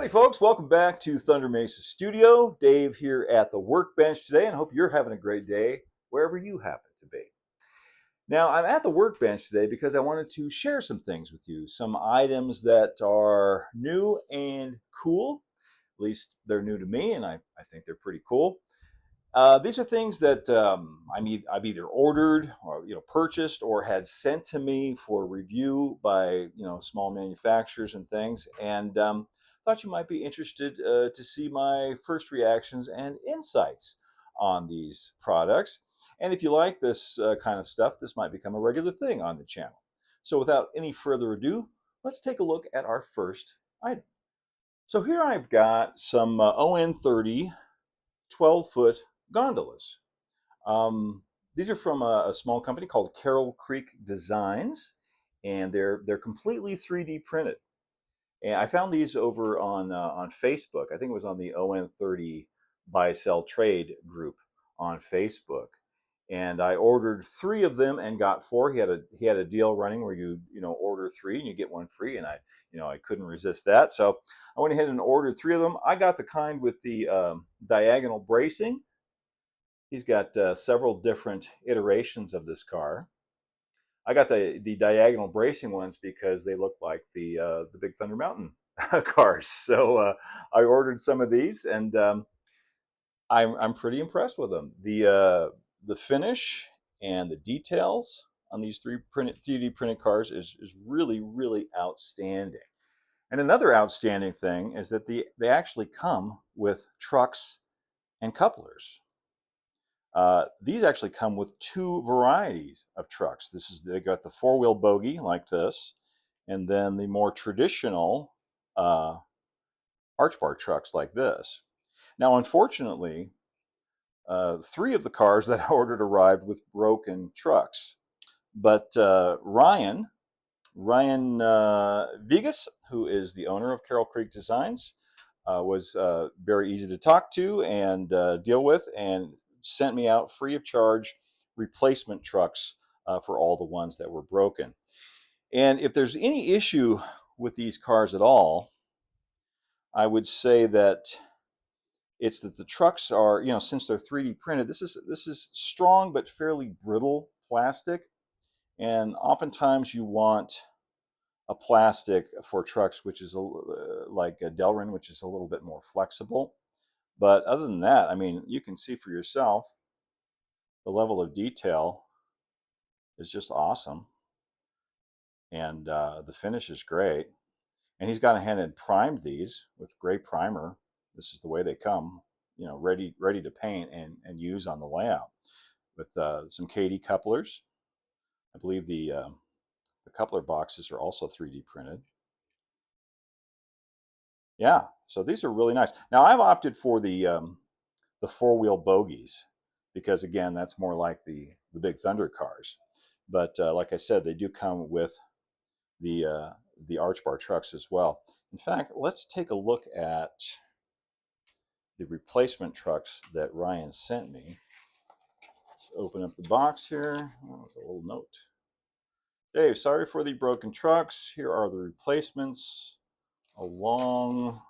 Howdy folks, welcome back to Thunder Mesa Studio. Dave here at the Workbench today, and I hope you're having a great day wherever you happen to be. Now, I'm at the Workbench today because I wanted to share some things with you, some items that are new and cool. At least they're new to me, and I think they're pretty cool. These are things that I've either ordered or purchased or had sent to me for review by small manufacturers and things, and thought you might be interested to see my first reactions and insights on these products. And if you like this kind of stuff, this might become a regular thing on the channel. So without any further ado, let's take a look at our first item. So here I've got some On30 12-foot gondolas. These are from a small company called Carroll Creek Designs, and they're completely 3D printed. And I found these over on Facebook. I think it was on the On30 Buy Sell Trade group on Facebook. And I ordered 3 of them and got 4. He had a deal running where you order 3 and you get 1 free, and I couldn't resist that. So I went ahead and ordered 3 of them. I got the kind with the diagonal bracing. He's got several different iterations of this car. I got the diagonal bracing ones because they look like the big Thunder Mountain cars. So I ordered some of these, and I'm pretty impressed with them. The finish and the details on these 3D printed cars is really, really outstanding. And another outstanding thing is that they actually come with trucks and couplers. These actually come with 2 varieties of trucks. They got the 4-wheel bogie like this, and then the more traditional arch bar trucks like this. Now, unfortunately, 3 of the cars that I ordered arrived with broken trucks. But Ryan Vegas, who is the owner of Carroll Creek Designs, was very easy to talk to and deal with, and sent me out free of charge replacement trucks for all the ones that were broken. And if there's any issue with these cars at all, I would say that it's that the trucks are, since they're 3D printed, this is strong but fairly brittle plastic, and oftentimes you want a plastic for trucks which is like a Delrin, which is a little bit more flexible. But other than that, I mean, you can see for yourself the level of detail is just awesome, and the finish is great. And he's gone ahead and primed these with gray primer. This is the way they come, ready to paint and use on the layout, with some Kadee couplers. I believe the coupler boxes are also 3D printed. Yeah, so these are really nice. Now I've opted for the 4-wheel bogies because, again, that's more like the big Thunder cars. But like I said, they do come with the arch bar trucks as well. In fact, let's take a look at the replacement trucks that Ryan sent me. Let's open up the box here. Oh, there's a little note. Dave, sorry for the broken trucks. Here are the replacements, along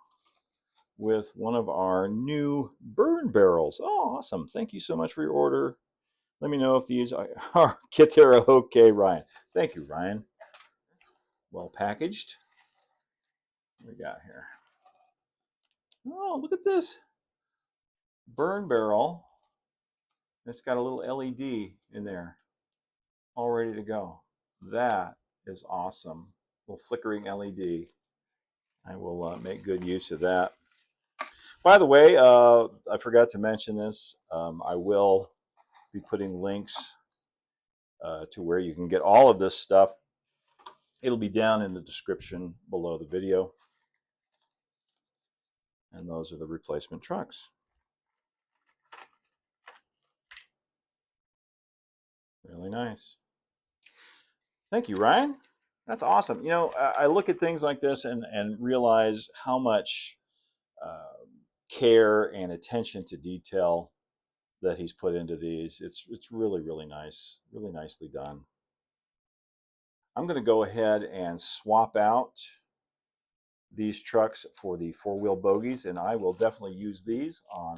with one of our new burn barrels. Oh, awesome. Thank you so much for your order. Let me know if these are get there okay, Ryan. Thank you, Ryan. Well packaged. What we got here? Oh, look at this. Burn barrel. It's got a little LED in there, all ready to go. That is awesome. A little flickering LED. I will make good use of that. By the way, I forgot to mention this. I will be putting links to where you can get all of this stuff. It'll be down in the description below the video. And those are the replacement trucks. Really nice. Thank you, Ryan. That's awesome. I look at things like this and realize how much care and attention to detail that he's put into these. It's really, really nice, really nicely done. I'm going to go ahead and swap out these trucks for the four-wheel bogies, and I will definitely use these on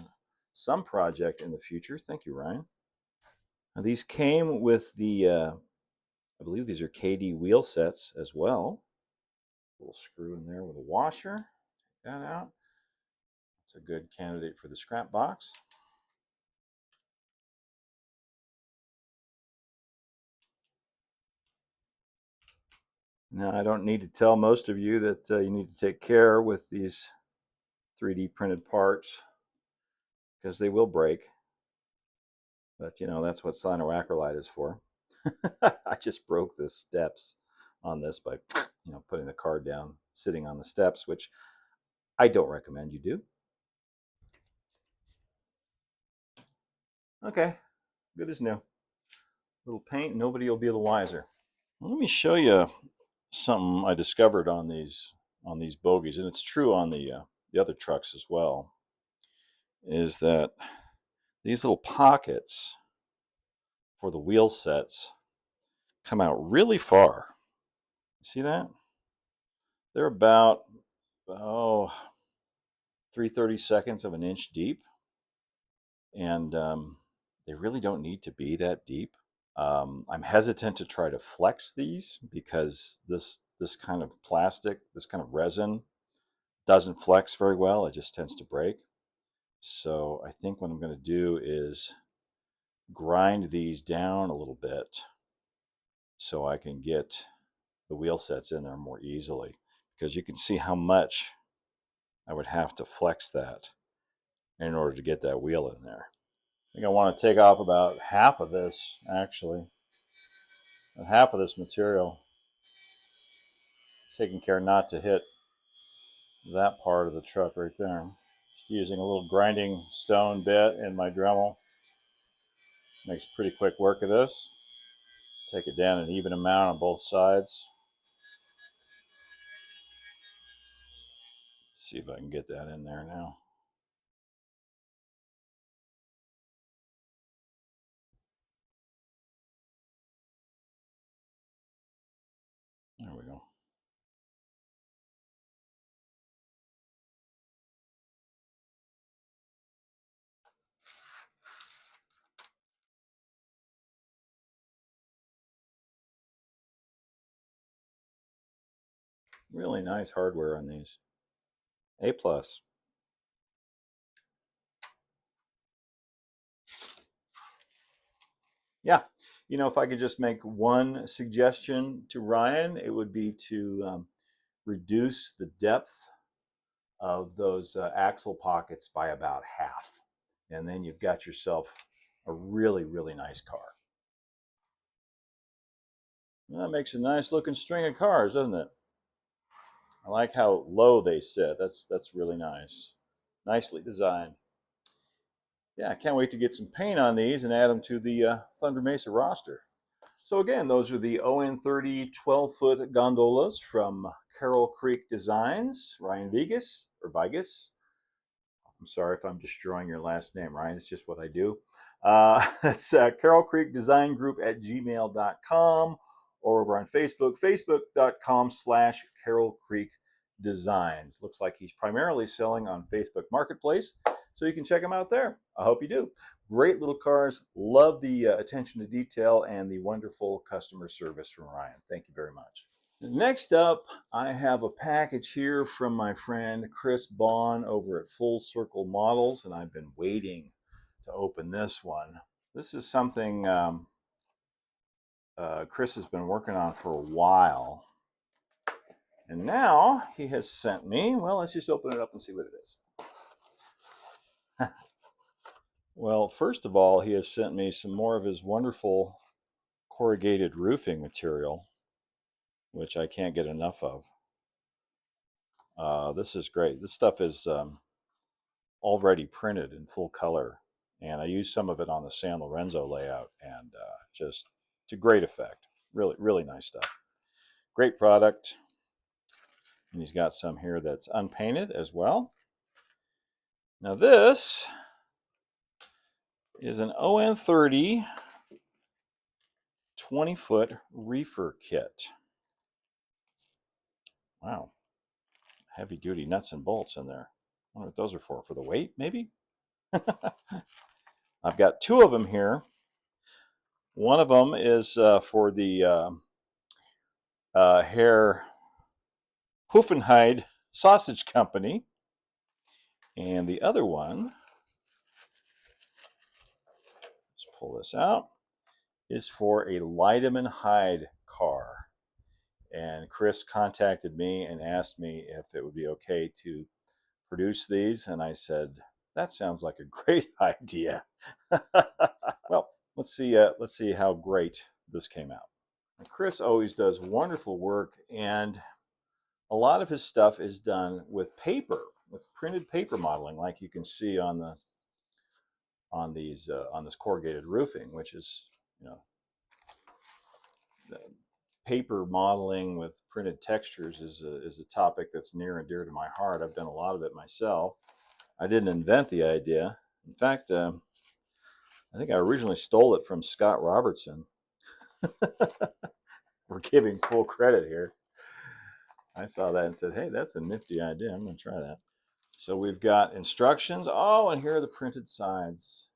some project in the future. Thank you, Ryan. Now, these came with the, I believe these are Kadee wheel sets as well. A little screw in there with a washer. Take that out. It's a good candidate for the scrap box. Now, I don't need to tell most of you that you need to take care with these 3D printed parts because they will break. But, you know, that's what cyanoacrylate is for. I just broke the steps on this by, you know, putting the card down, sitting on the steps, which I don't recommend you do. Okay, good as new. Little paint, nobody will be the wiser. Let me show you something I discovered on these bogies, and it's true on the other trucks as well. Is that these little pockets for the wheel sets come out really far. See that? They're about 3/32 of an inch deep, and they really don't need to be that deep. I'm hesitant to try to flex these because this kind of plastic, this kind of resin, doesn't flex very well. It just tends to break. So I think what I'm going to do is grind these down a little bit so I can get the wheel sets in there more easily, because you can see how much I would have to flex that in order to get that wheel in there. I think I want to take off about half of this, actually. Half of this material. Taking care not to hit that part of the truck right there. Just using a little grinding stone bit in my Dremel. Makes pretty quick work of this. Take it down an even amount on both sides. Let's see if I can get that in there now. There we go. Really nice hardware on these. A+. Yeah, you know, if I could just make one suggestion to Ryan, it would be to reduce the depth of those axle pockets by about half. And then you've got yourself a really, really nice car. That makes a nice looking string of cars, doesn't it? I like how low they sit. That's really nice. Nicely designed. Yeah, I can't wait to get some paint on these and add them to the Thunder Mesa roster. So again, those are the On30 12-foot gondolas from Carroll Creek Designs. Ryan Vegas, or Vigas. I'm sorry if I'm destroying your last name, Ryan. It's just what I do. That's Carroll Creek Design Group at gmail.com, or over on Facebook, facebook.com/Carroll Creek Designs. Looks like he's primarily selling on Facebook Marketplace, so you can check him out there. I hope you do. Great little cars. Love the attention to detail and the wonderful customer service from Ryan. Thank you very much. Next up, I have a package here from my friend Chris Bohn over at Full Circle Models, and I've been waiting to open this one. This is something Chris has been working on for a while, and now he has sent me, well, let's just open it up and see what it is. Well, first of all, he has sent me some more of his wonderful corrugated roofing material, which I can't get enough of. This is great. This stuff is already printed in full color, and I used some of it on the San Lorenzo layout, and just to great effect. Really, really nice stuff. Great product. And he's got some here that's unpainted as well. Now this is an On30 20-foot reefer kit. Wow. heavy duty nuts and bolts in there. I wonder what those are for the weight, maybe? I've got two of them here. One of them is for the Herr Hoofenheid Sausage Company. And the other one, let's pull this out, is for a Leidemann Hyde car. And Chris contacted me and asked me if it would be okay to produce these. And I said, that sounds like a great idea. Well, let's see how great this came out. And Chris always does wonderful work, and a lot of his stuff is done with paper, with printed paper modeling, like you can see on this corrugated roofing, which is, you know, the paper modeling with printed textures is a topic that's near and dear to my heart. I've done a lot of it myself. I didn't invent the idea. In fact, I think I originally stole it from Scott Robertson. We're giving full credit here. I saw that and said, hey, that's a nifty idea. I'm going to try that. So we've got instructions. Oh, and here are the printed sides.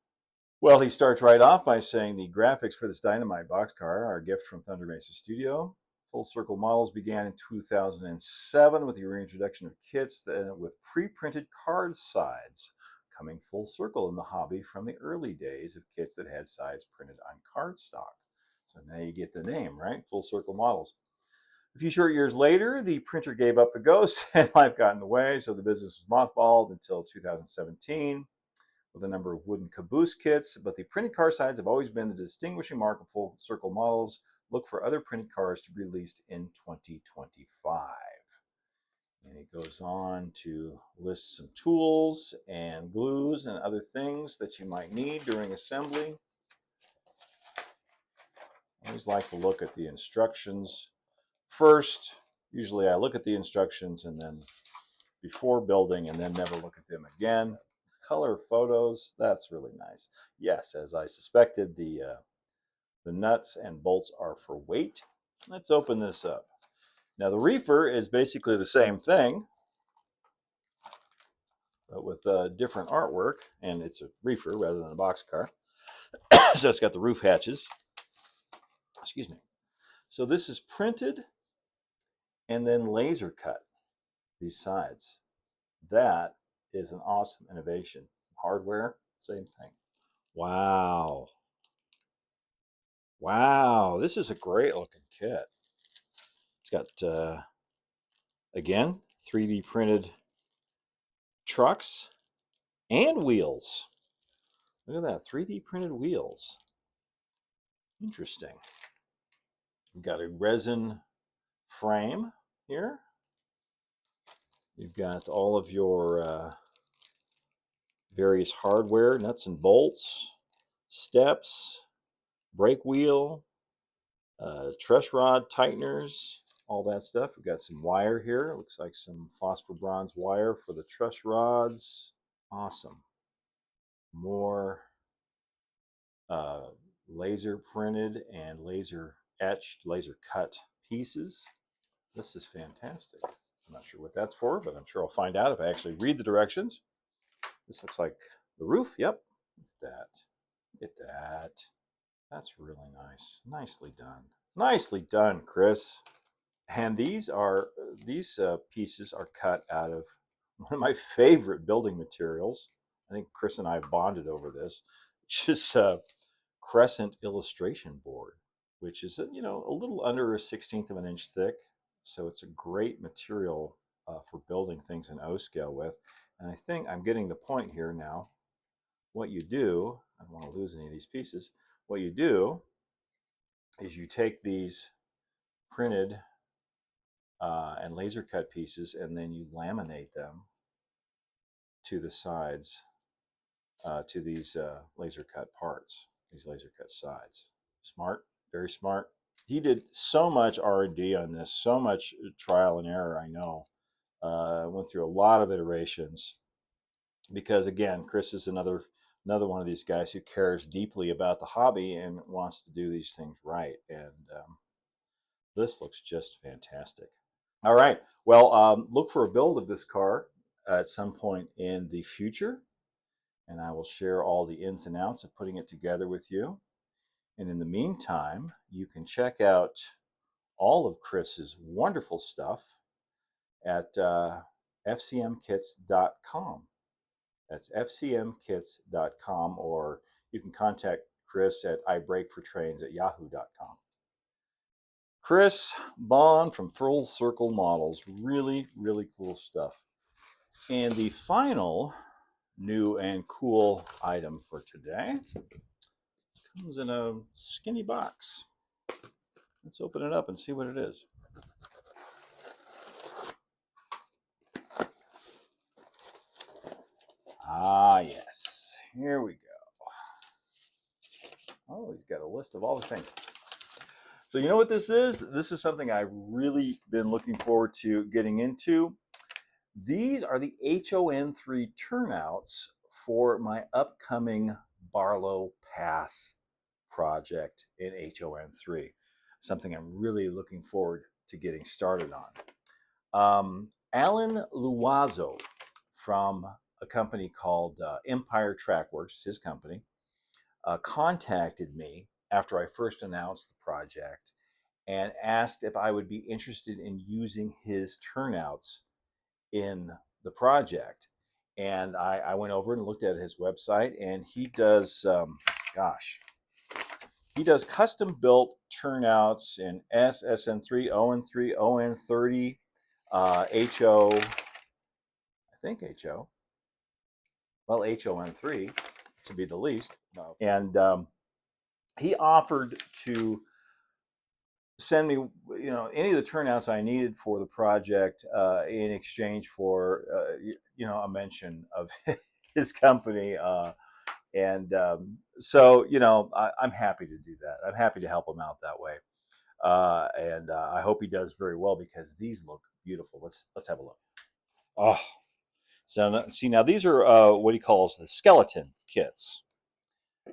Well, he starts right off by saying the graphics for this Dynamite boxcar are a gift from Thunder Mesa Studio. Full Circle models began in 2007 with the reintroduction of kits with pre-printed card sides, coming full circle in the hobby from the early days of kits that had sides printed on cardstock. So now you get the name, right? Full Circle models. A few short years later, the printer gave up the ghost and life got in the way, so the business was mothballed until 2017 with a number of wooden caboose kits. But the printed car sides have always been the distinguishing mark of Full Circle models. Look for other printed cars to be released in 2025. And it goes on to list some tools and glues and other things that you might need during assembly. I always like to look at the instructions first. Usually I look at the instructions and then before building and then never look at them again. Color photos, that's really nice. Yes, as I suspected, the nuts and bolts are for weight. Let's open this up. Now the reefer is basically the same thing, but with different artwork, and it's a reefer rather than a boxcar. So it's got the roof hatches. Excuse me. So this is printed and then laser cut, these sides. That is an awesome innovation. Hardware, same thing. Wow. Wow, this is a great looking kit. It's got, again, 3D printed trucks and wheels. Look at that, 3D printed wheels. Interesting. We've got a resin frame here. You've got all of your various hardware, nuts and bolts, steps, brake wheel, truss rod tighteners, all that stuff. We've got some wire here. It looks like some phosphor bronze wire for the truss rods. Awesome. More laser printed and laser etched, laser cut pieces. This is fantastic. I'm not sure what that's for, but I'm sure I'll find out if I actually read the directions. This looks like the roof. Yep. Look at that. Look at that. That's really nice. Nicely done. Nicely done, Chris. And these pieces are cut out of one of my favorite building materials. I think Chris and I bonded over this, which is crescent illustration board, which is a little under a 1/16 of an inch thick. So it's a great material for building things in O scale with. And I think I'm getting the point here now. What you do, I don't want to lose any of these pieces. What you do is you take these printed and laser cut pieces, and then you laminate them to the sides, to these laser cut parts, these laser cut sides. Smart, very smart. He did so much R&D on this, so much trial and error. I know. Went through a lot of iterations because, again, Chris is another one of these guys who cares deeply about the hobby and wants to do these things right. And this looks just fantastic. All right. Well, look for a build of this car at some point in the future, and I will share all the ins and outs of putting it together with you. And in the meantime, you can check out all of Chris's wonderful stuff at fcmkits.com. That's fcmkits.com, or you can contact Chris at ibreakfortrains@yahoo.com. Chris Bohn from Full Circle Models. Really, really cool stuff. And the final new and cool item for today comes in a skinny box. Let's open it up and see what it is. Ah, yes. Here we go. Oh, he's got a list of all the things. So you know what this is? This is something I've really been looking forward to getting into. These are the HOn3 turnouts for my upcoming Barlow Pass project in HOn3. Something I'm really looking forward to getting started on. Alan Luazzo from a company called Empire Trackworks, his company, contacted me after I first announced the project and asked if I would be interested in using his turnouts in the project. And I went over and looked at his website, and he does, he does custom built turnouts in S, SN3, ON3, ON30, HO, I think HO, well, HON3 to be the least. And he offered to send me, any of the turnouts I needed for the project in exchange for, a mention of his company. So, I'm happy to do that. I'm happy to help him out that way. And I hope he does very well, because these look beautiful. Let's have a look. Oh, so see, now these are what he calls the skeleton kits.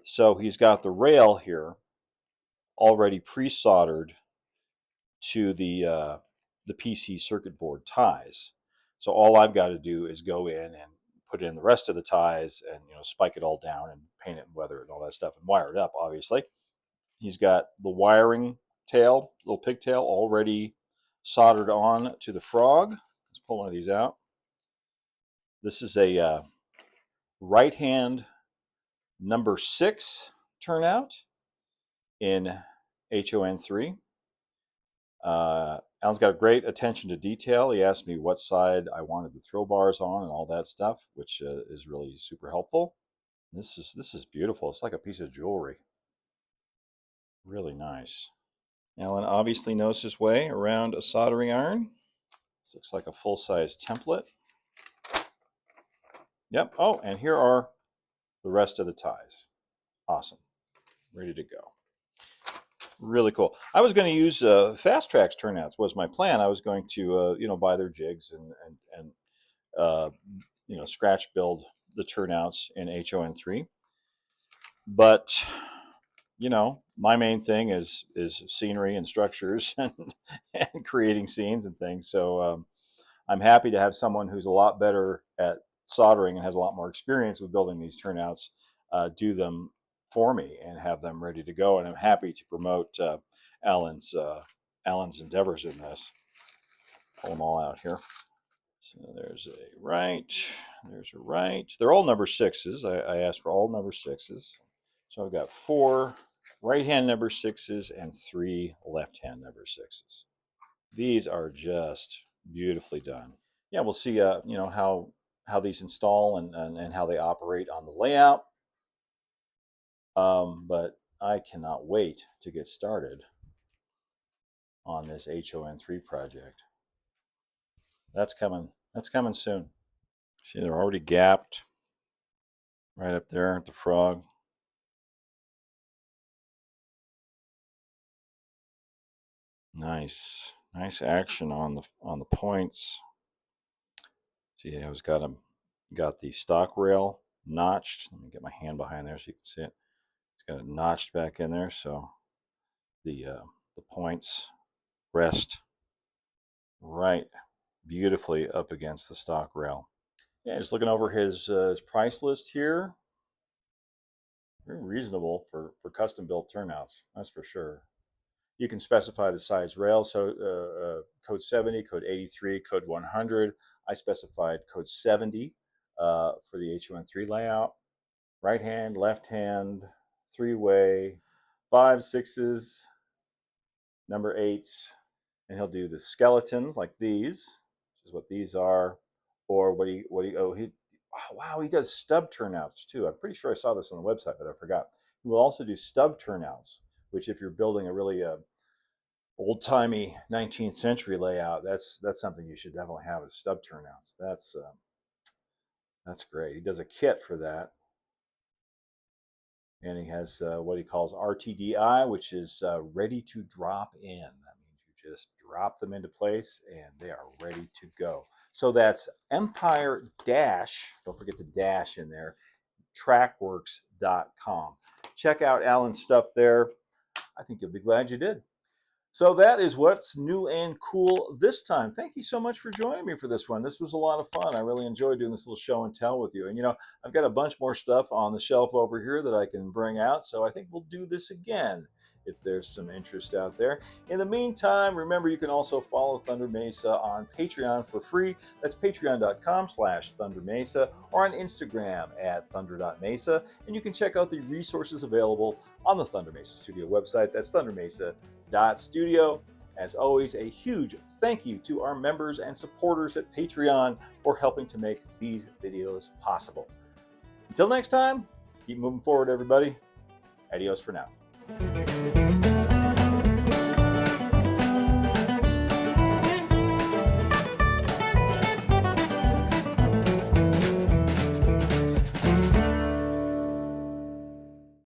So he's got the rail here already pre-soldered to the PC circuit board ties. So all I've got to do is go in and put in the rest of the ties and spike it all down and paint it and weather it and all that stuff and wire it up, obviously. He's got the wiring tail, little pigtail, already soldered on to the frog. Let's pull one of these out. This is a right hand number 6 turnout in HOn3. Alan's got a great attention to detail. He asked me what side I wanted the throw bars on and all that stuff, which is really super helpful. This is beautiful. It's like a piece of jewelry. Really nice. Alan obviously knows his way around a soldering iron. This looks like a full-size template. Yep. Oh, and here are the rest of the ties. Awesome. Ready to go. Really cool. I was going to use Fast Track's turnouts was my plan. I was going to buy their jigs and scratch build the turnouts in HOn3. But my main thing is scenery and structures and creating scenes and things. So I'm happy to have someone who's a lot better at soldering and has a lot more experience with building these turnouts do them for me and have them ready to go. And I'm happy to promote Alan's endeavors in this. Pull them all out here. So there's a right, there's a right. They're all number 6s. I asked for all number 6s. So I've got 4 right-hand number 6s and 3 left-hand number 6s. These are just beautifully done. Yeah, we'll see how these install and how they operate on the layout. But I cannot wait to get started on this HOn3 project. That's coming soon. See, they're already gapped right up there at the frog. Nice action on the points. See, I was got the stock rail notched. Let me get my hand behind there so you can see it. It's got it notched back in there, so the points rest right beautifully up against the stock rail. Yeah, just looking over his price list here. Very reasonable for custom built turnouts, that's for sure. You can specify the size rail, so code 70, code 83, code 100. I specified code 70 for the HOn3 layout. Right hand, left hand, three-way, 5, 6s, number 8s, and he'll do the skeletons like these, which is what these are, or oh wow, he does stub turnouts too. I'm pretty sure I saw this on the website, but I forgot. He will also do stub turnouts, which if you're building a really old-timey 19th century layout, that's something you should definitely have, is stub turnouts. That's great. He does a kit for that. And he has what he calls RTDI, which is ready to drop in. That means you just drop them into place and they are ready to go. So that's Empire dash, don't forget the dash in there, trackworks.com. Check out Alan's stuff there. I think you'll be glad you did. So that is what's new and cool this time. Thank you so much for joining me for this one. This was a lot of fun. I really enjoyed doing this little show and tell with you. And I've got a bunch more stuff on the shelf over here that I can bring out. So I think we'll do this again if there's some interest out there. In the meantime, remember you can also follow Thunder Mesa on Patreon for free. That's patreon.com/Thunder Mesa or on Instagram @thunder.mesa. And you can check out the resources available on the Thunder Mesa Studio website. That's thundermesa.studio. As always, a huge thank you to our members and supporters at Patreon for helping to make these videos possible. Until next time, keep moving forward, everybody. Adios for now.